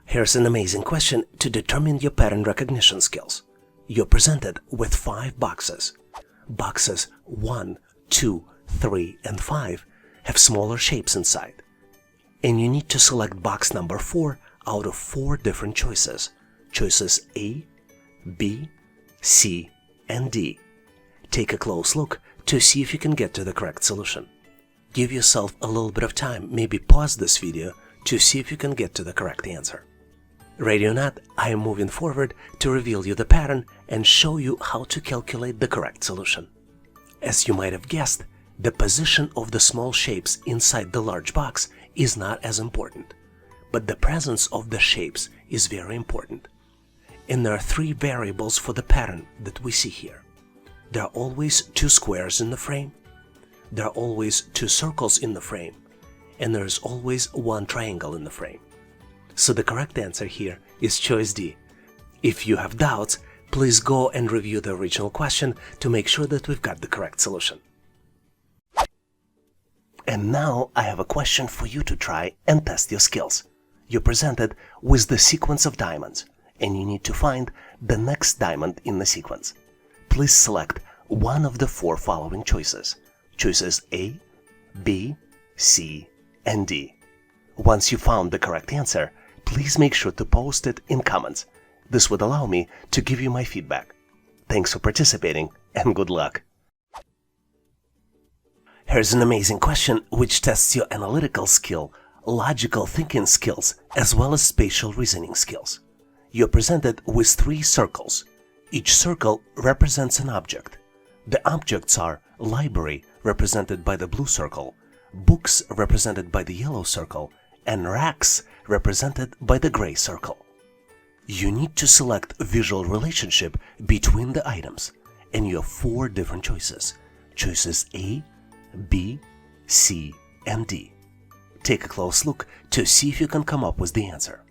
Here's an amazing question to determine your pattern recognition skills. You're presented with 5 boxes. Boxes 1, 2, 3, and 5 have smaller shapes inside. And you need to select box number 4 out of 4 different choices. Choices A, B, C, and D. Take a close look to see if you can get to the correct solution. Give yourself a little bit of time, maybe pause this video to see if you can get to the correct answer. Ready or not, I am moving forward to reveal you the pattern and show you how to calculate the correct solution. As you might have guessed, the position of the small shapes inside the large box is not as important, but the presence of the shapes is very important. And there are 3 variables for the pattern that we see here. There are always 2 squares in the frame, there are always 2 circles in the frame, and there is always 1 triangle in the frame. So the correct answer here is choice D. If you have doubts, please go and review the original question to make sure that we've got the correct solution. And now I have a question for you to try and test your skills. You're presented with the sequence of diamonds, and you need to find the next diamond in the sequence. Please select one of the 4 following choices. Choices A, B, C, and D. Once you found the correct answer, please make sure to post it in comments. This would allow me to give you my feedback. Thanks for participating and good luck. Here's an amazing question which tests your analytical skill, logical thinking skills, as well as spatial reasoning skills. You're presented with 3 circles. Each circle represents an object. The objects are library, represented by the blue circle, books, represented by the yellow circle, and racks, represented by the gray circle. You need to select a visual relationship between the items, and you have 4 different choices. Choices A, B, C, and D. Take a close look to see if you can come up with the answer.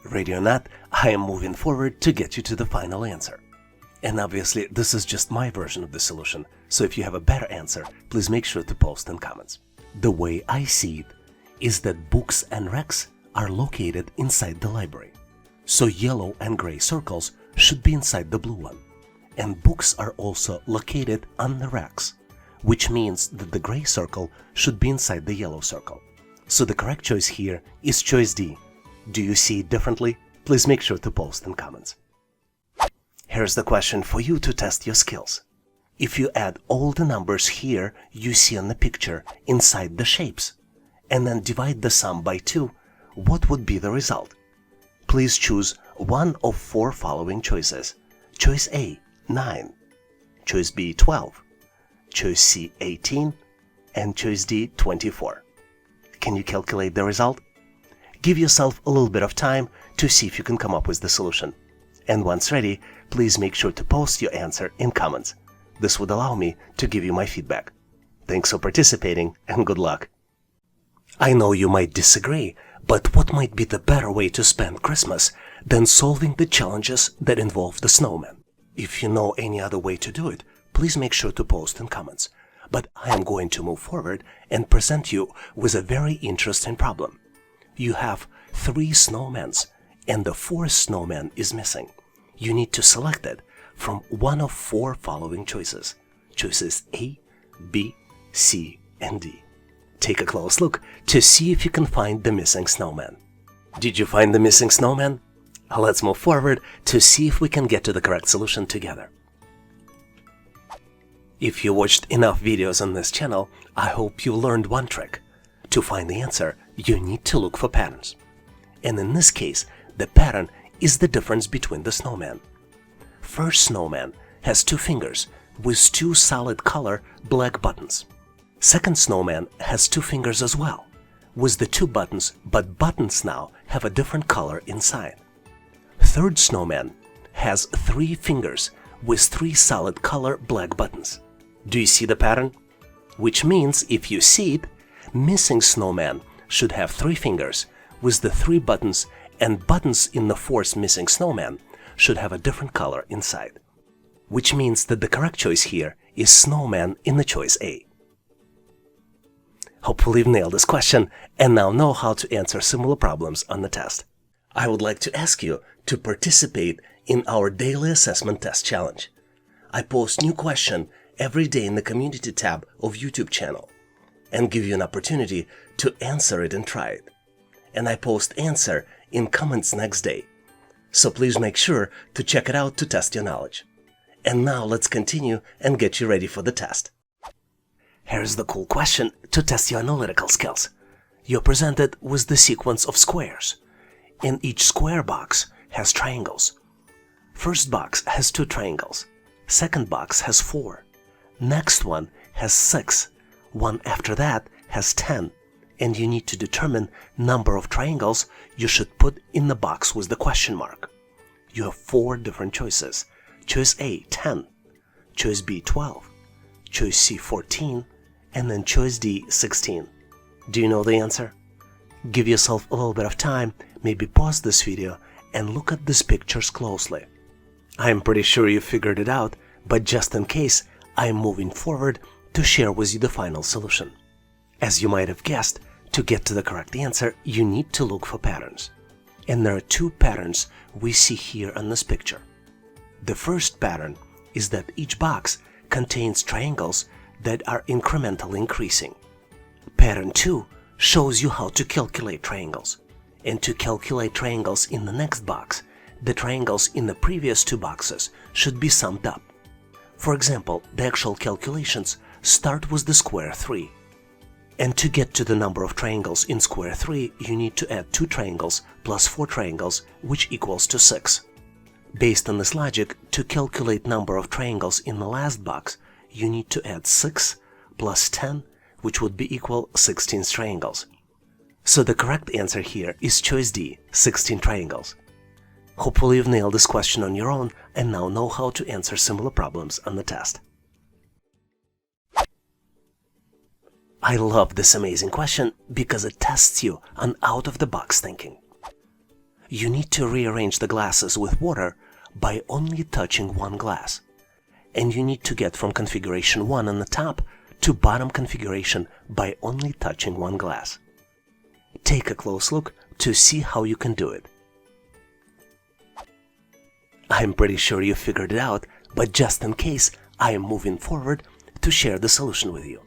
Ready or not, I am moving forward to get you to the final answer. And obviously, this is just my version of the solution, so if you have a better answer, please make sure to post in comments. The way I see it is that books and racks are located inside the library. So yellow and gray circles should be inside the blue one. And books are also located on the racks, which means that the gray circle should be inside the yellow circle. So the correct choice here is choice D. Do you see it differently? Please make sure to post in comments. Here's the question for you to test your skills. If you add all the numbers here you see on the picture inside the shapes, and then divide the sum by 2, what would be the result? Please choose one of 4 following choices. Choice A, 9. Choice B, 12. Choice C, 18. And choice D, 24. Can you calculate the result? Give yourself a little bit of time to see if you can come up with the solution. And once ready, please make sure to post your answer in comments. This would allow me to give you my feedback. Thanks for participating and good luck. I know you might disagree, but what might be the better way to spend Christmas than solving the challenges that involve the snowman? If you know any other way to do it, please make sure to post in comments. But I am going to move forward and present you with a very interesting problem. You have 3 snowmen, and the 4th snowman is missing. You need to select it from one of 4 following choices. Choices A, B, C, and D. Take a close look to see if you can find the missing snowman. Did you find the missing snowman? Let's move forward to see if we can get to the correct solution together. If you watched enough videos on this channel, I hope you learned one trick. To find the answer, you need to look for patterns. And in this case, the pattern is the difference between the snowman. First snowman has 2 fingers with 2 solid color black buttons. Second snowman has 2 fingers as well, with the 2 buttons, but buttons now have a different color inside. Third snowman has 3 fingers with 3 solid color black buttons. Do you see the pattern? Which means if you see it, missing snowman should have 3 fingers with the 3 buttons, and buttons in the 4th missing snowman should have a different color inside. Which means that the correct choice here is snowman in the choice A. Hopefully you've nailed this question and now know how to answer similar problems on the test. I would like to ask you to participate in our daily assessment test challenge. I post new question every day in the community tab of YouTube channel and give you an opportunity to answer it and try it. And I post answer in comments next day. So please make sure to check it out to test your knowledge. And now let's continue and get you ready for the test. Here's the cool question to test your analytical skills. You're presented with the sequence of squares, and each square box has triangles. First box has 2 triangles, second box has 4, next one has 6, one after that has 10, and you need to determine number of triangles you should put in the box with the question mark. You have 4 different choices. Choice A, 10, choice B, 12, choice C, 14, and then choice D, 16. Do you know the answer? Give yourself a little bit of time, maybe pause this video and look at these pictures closely. I'm pretty sure you figured it out, but just in case, I'm moving forward to share with you the final solution. As you might have guessed, to get to the correct answer, you need to look for patterns. And there are 2 patterns we see here on this picture. The first pattern is that each box contains triangles that are incrementally increasing. Pattern 2 shows you how to calculate triangles. And to calculate triangles in the next box, the triangles in the previous 2 boxes should be summed up. For example, the actual calculations start with the square 3. And to get to the number of triangles in square 3, you need to add 2 triangles plus 4 triangles, which equals to 6. Based on this logic, to calculate number of triangles in the last box, you need to add 6 plus 10, which would be equal 16 triangles. So the correct answer here is choice D, 16 triangles. Hopefully you've nailed this question on your own and now know how to answer similar problems on the test. I love this amazing question because it tests you on out-of-the-box thinking. You need to rearrange the glasses with water by only touching one glass. And you need to get from configuration 1 on the top to bottom configuration by only touching one glass. Take a close look to see how you can do it. I'm pretty sure you figured it out, but just in case, I am moving forward to share the solution with you.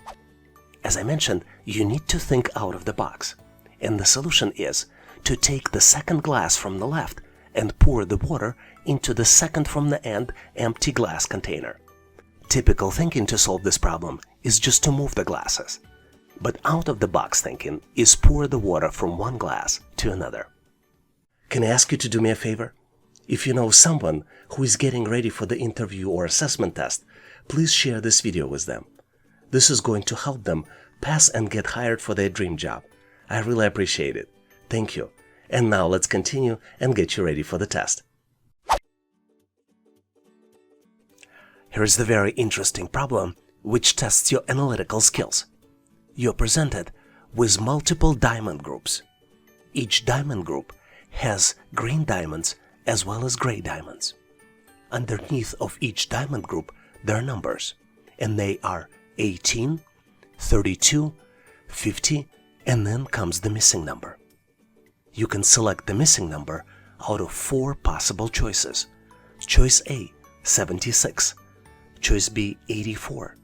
As I mentioned, you need to think out of the box. And the solution is to take the second glass from the left and pour the water into the second from the end empty glass container. Typical thinking to solve this problem is just to move the glasses. But out-of-the-box thinking is pour the water from one glass to another. Can I ask you to do me a favor? If you know someone who is getting ready for the interview or assessment test, please share this video with them. This is going to help them pass and get hired for their dream job. I really appreciate it. Thank you. And now let's continue and get you ready for the test. Here is the very interesting problem which tests your analytical skills. You're presented with multiple diamond groups. Each diamond group has green diamonds as well as gray diamonds. Underneath of each diamond group there are numbers, and they are 18, 32, 50, and then comes the missing number. You can select the missing number out of 4 possible choices. Choice A, 76, choice B, 84,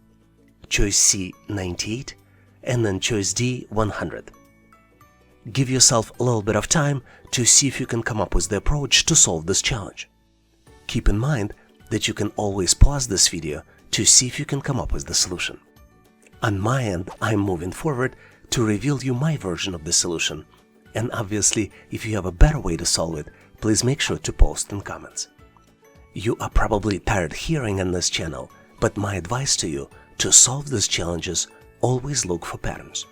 choice C, 98, and then choice D, 100. Give yourself a little bit of time to see if you can come up with the approach to solve this challenge. Keep in mind that you can always pause this video to see if you can come up with the solution. On my end, I'm moving forward to reveal you my version of the solution, and obviously, if you have a better way to solve it, please make sure to post in comments. You are probably tired hearing on this channel, but my advice to you to solve these challenges, always look for patterns.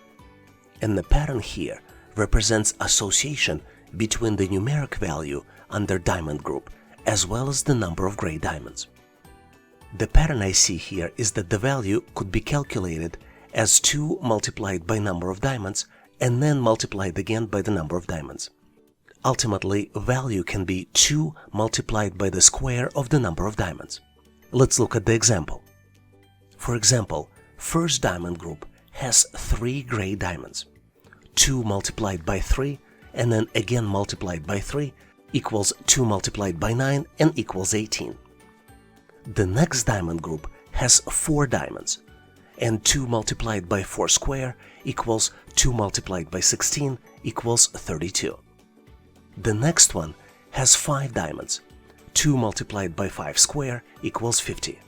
And the pattern here represents association between the numeric value under diamond group as well as the number of gray diamonds. The pattern I see here is that the value could be calculated as 2 multiplied by number of diamonds and then multiplied again by the number of diamonds. Ultimately, value can be 2 multiplied by the square of the number of diamonds. Let's look at the example. For example, first diamond group has 3 gray diamonds. 2 multiplied by 3 and then again multiplied by 3 equals 2 multiplied by 9 and equals 18. The next diamond group has 4 diamonds, and 2 multiplied by 4 square equals 2 multiplied by 16 equals 32. The next one has 5 diamonds. 2 multiplied by 5 square equals 50.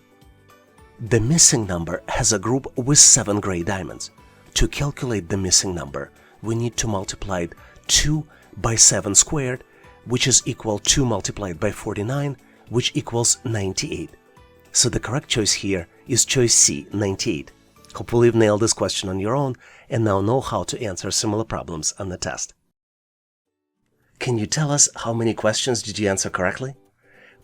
The missing number has a group with 7 gray diamonds. To calculate the missing number, we need to multiply 2 by 7 squared, which is equal to 2 multiplied by 49, which equals 98. So the correct choice here is choice C, 98. Hopefully you've nailed this question on your own and now know how to answer similar problems on the test. Can you tell us how many questions did you answer correctly?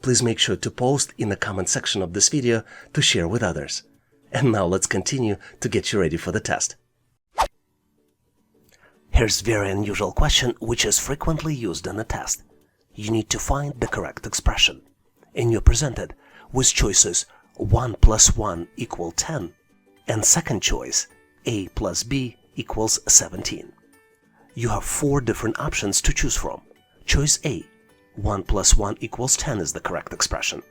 Please make sure to post in the comment section of this video to share with others. And now let's continue to get you ready for the test. Here's a very unusual question which is frequently used in the test. You need to find the correct expression, and you're presented with choices 1 plus 1 equals 10, and second choice, A plus B equals 17. You have 4 different options to choose from. Choice A, 1 plus 1 equals 10 is the correct expression.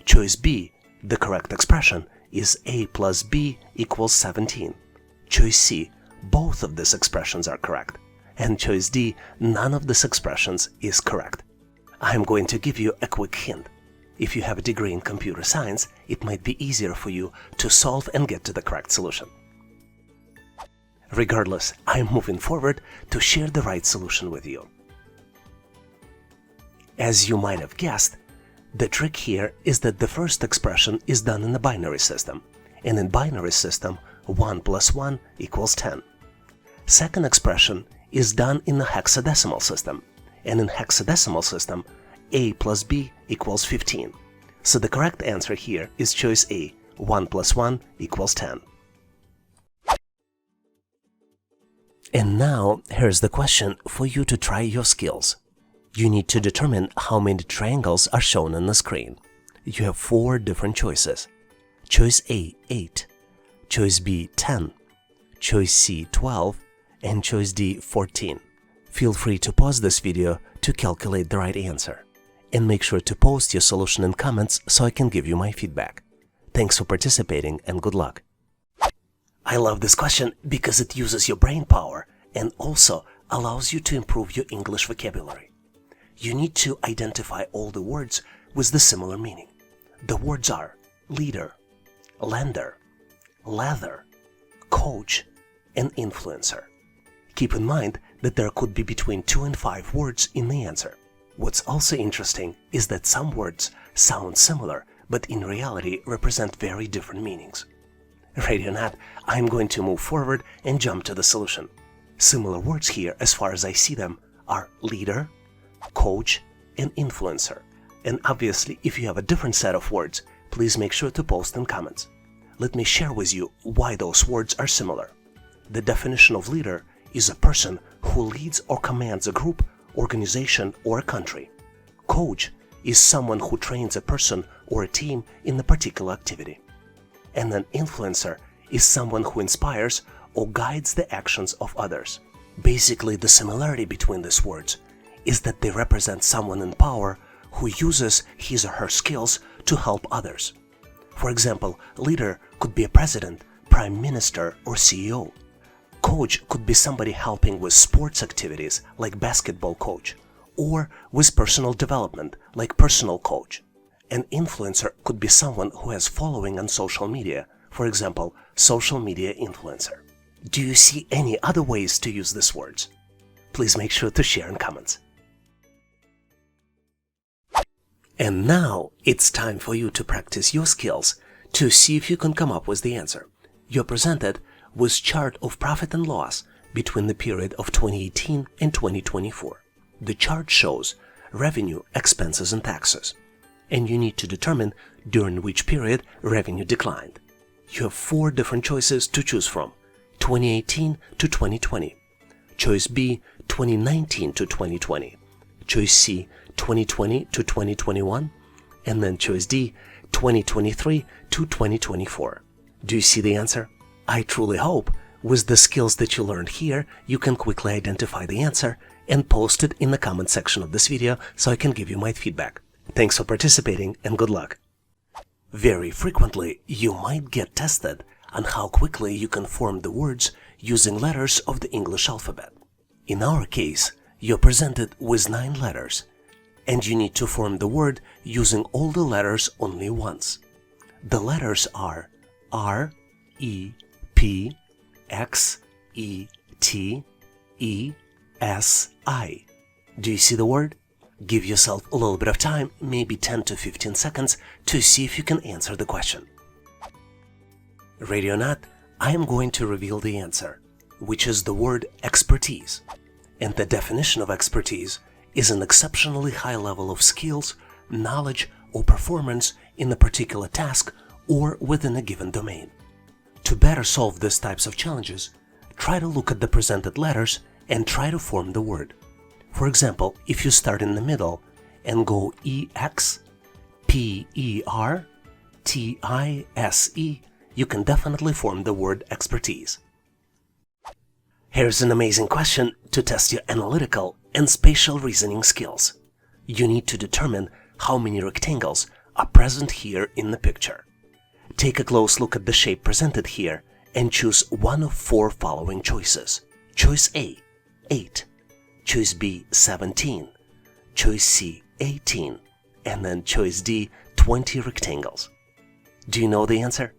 Choice B, the correct expression is A plus B equals 17. Choice C, both of these expressions are correct. And choice D, none of these expressions is correct. I'm going to give you a quick hint. If you have a degree in computer science, it might be easier for you to solve and get to the correct solution. Regardless, I'm moving forward to share the right solution with you. As you might have guessed, the trick here is that the first expression is done in a binary system, and in binary system, 1 plus 1 equals 10. Second expression is done in a hexadecimal system, and in hexadecimal system, A plus B equals 15. So the correct answer here is choice A, 1 plus 1 equals 10. And now, here's the question for you to try your skills. You need to determine how many triangles are shown on the screen. You have 4 different choices. Choice A, 8. Choice B, 10. Choice C, 12. And choice D, 14. Feel free to pause this video to calculate the right answer. And make sure to post your solution in comments so I can give you my feedback. Thanks for participating and good luck. I love this question because it uses your brain power and also allows you to improve your English vocabulary. You need to identify all the words with the similar meaning. The words are leader, lender, leather, coach, and influencer. Keep in mind that there could be between 2 and 5 words in the answer. What's also interesting is that some words sound similar, but in reality represent very different meanings. Ready or not, I'm going to move forward and jump to the solution. Similar words here, as far as I see them, are leader, coach, and influencer. And obviously, if you have a different set of words, please make sure to post in comments. Let me share with you why those words are similar. The definition of leader is a person who leads or commands a group, organization, or a country. Coach is someone who trains a person or a team in a particular activity. And an influencer is someone who inspires or guides the actions of others. Basically, the similarity between these words is that they represent someone in power who uses his or her skills to help others. For example, leader could be a president, prime minister, or CEO. Coach could be somebody helping with sports activities like basketball coach, or with personal development like personal coach. An influencer could be someone who has following on social media, for example, social media influencer. Do you see any other ways to use these words? Please make sure to share in comments. And now it's time for you to practice your skills to see if you can come up with the answer. You're presented with chart of profit and loss between the period of 2018 and 2024. The chart shows revenue, expenses, and taxes. And you need to determine during which period revenue declined. You have 4 different choices to choose from: 2018 to 2020, choice B, 2019 to 2020, choice C, 2020 to 2021, and then choice D, 2023 to 2024. Do you see the answer? I truly hope with the skills that you learned here, you can quickly identify the answer and post it in the comment section of this video so I can give you my feedback. Thanks for participating and good luck. Very frequently, you might get tested on how quickly you can form the words using letters of the English alphabet. In our case, you're presented with 9 letters, and you need to form the word using all the letters only once. The letters are R, E, P, X, E, T, E, S, I. Do you see the word? Give yourself a little bit of time, maybe 10 to 15 seconds, to see if you can answer the question. Ready or not, I am going to reveal the answer, which is the word expertise. And the definition of expertise is an exceptionally high level of skills, knowledge, or performance in a particular task or within a given domain. To better solve these types of challenges, try to look at the presented letters and try to form the word. For example, if you start in the middle and go EX, PER, TISE, you can definitely form the word expertise. Here's an amazing question to test your analytical and spatial reasoning skills. You need to determine how many rectangles are present here in the picture. Take a close look at the shape presented here and choose one of 4 following choices. Choice A, 8. Choice B, 17. Choice C, 18. And then choice D, 20 rectangles. Do you know the answer?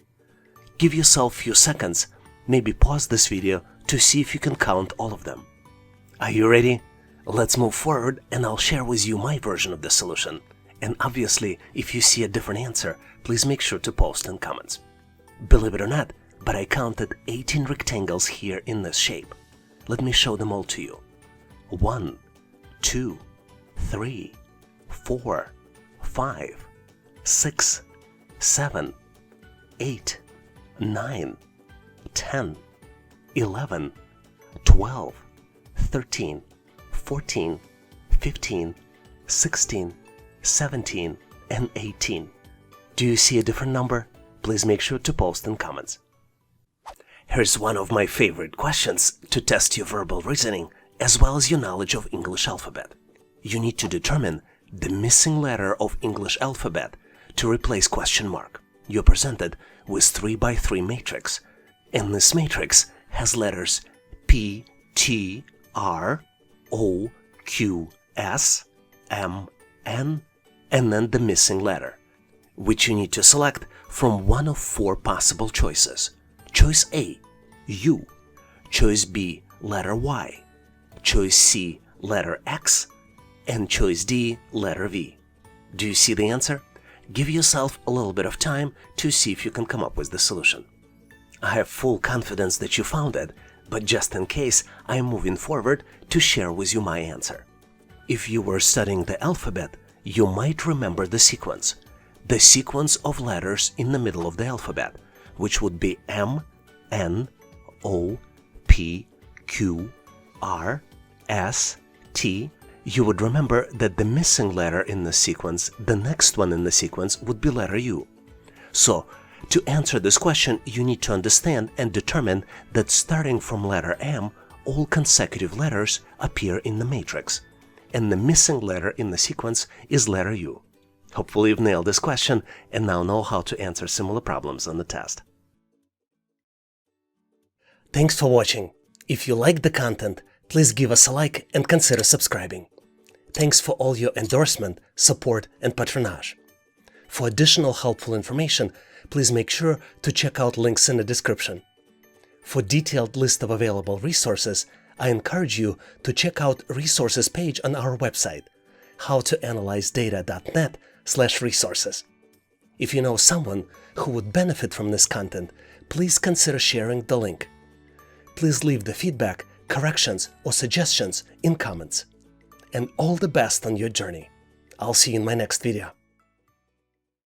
Give yourself a few seconds, maybe pause this video to see if you can count all of them. Are you ready? Let's move forward and I'll share with you my version of the solution. And obviously, if you see a different answer, please make sure to post in comments. Believe it or not, but I counted 18 rectangles here in this shape. Let me show them all to you. 1, 2, 3, 4, 5, 6, 7, 8, 9, 10, 11, 12, 13, 14, 15, 16, 17, and 18. Do you see a different number? Please make sure to post in comments. Here's one of my favorite questions to test your verbal reasoning as well as your knowledge of English alphabet. You need to determine the missing letter of English alphabet to replace question mark. You're presented with 3x3 matrix, and this matrix has letters P, T, R, O, Q, S, M, N, and then the missing letter, which you need to select from one of 4 possible choices. Choice A, U. Choice B, letter Y. Choice C, letter X. And choice D, letter V. Do you see the answer? Give yourself a little bit of time to see if you can come up with the solution. I have full confidence that you found it, but just in case, I am moving forward to share with you my answer. If you were studying the alphabet, you might remember the sequence of letters in the middle of the alphabet, which would be M, N, O, P, Q, R, S, T. You would remember that the missing letter in the sequence, the next one in the sequence, would be letter U. So, to answer this question, you need to understand and determine that starting from letter M, all consecutive letters appear in the matrix, and the missing letter in the sequence is letter U. Hopefully you've nailed this question and now know how to answer similar problems on the test. Thanks for watching. If you liked the content, please give us a like and consider subscribing. Thanks for all your endorsement, support, and patronage. For additional helpful information, please make sure to check out links in the description. For detailed list of available resources, I encourage you to check out resources page on our website, howtoanalyzedata.net/resources. If you know someone who would benefit from this content, please consider sharing the link. Please leave the feedback, corrections, or suggestions in comments. And all the best on your journey. I'll see you in my next video.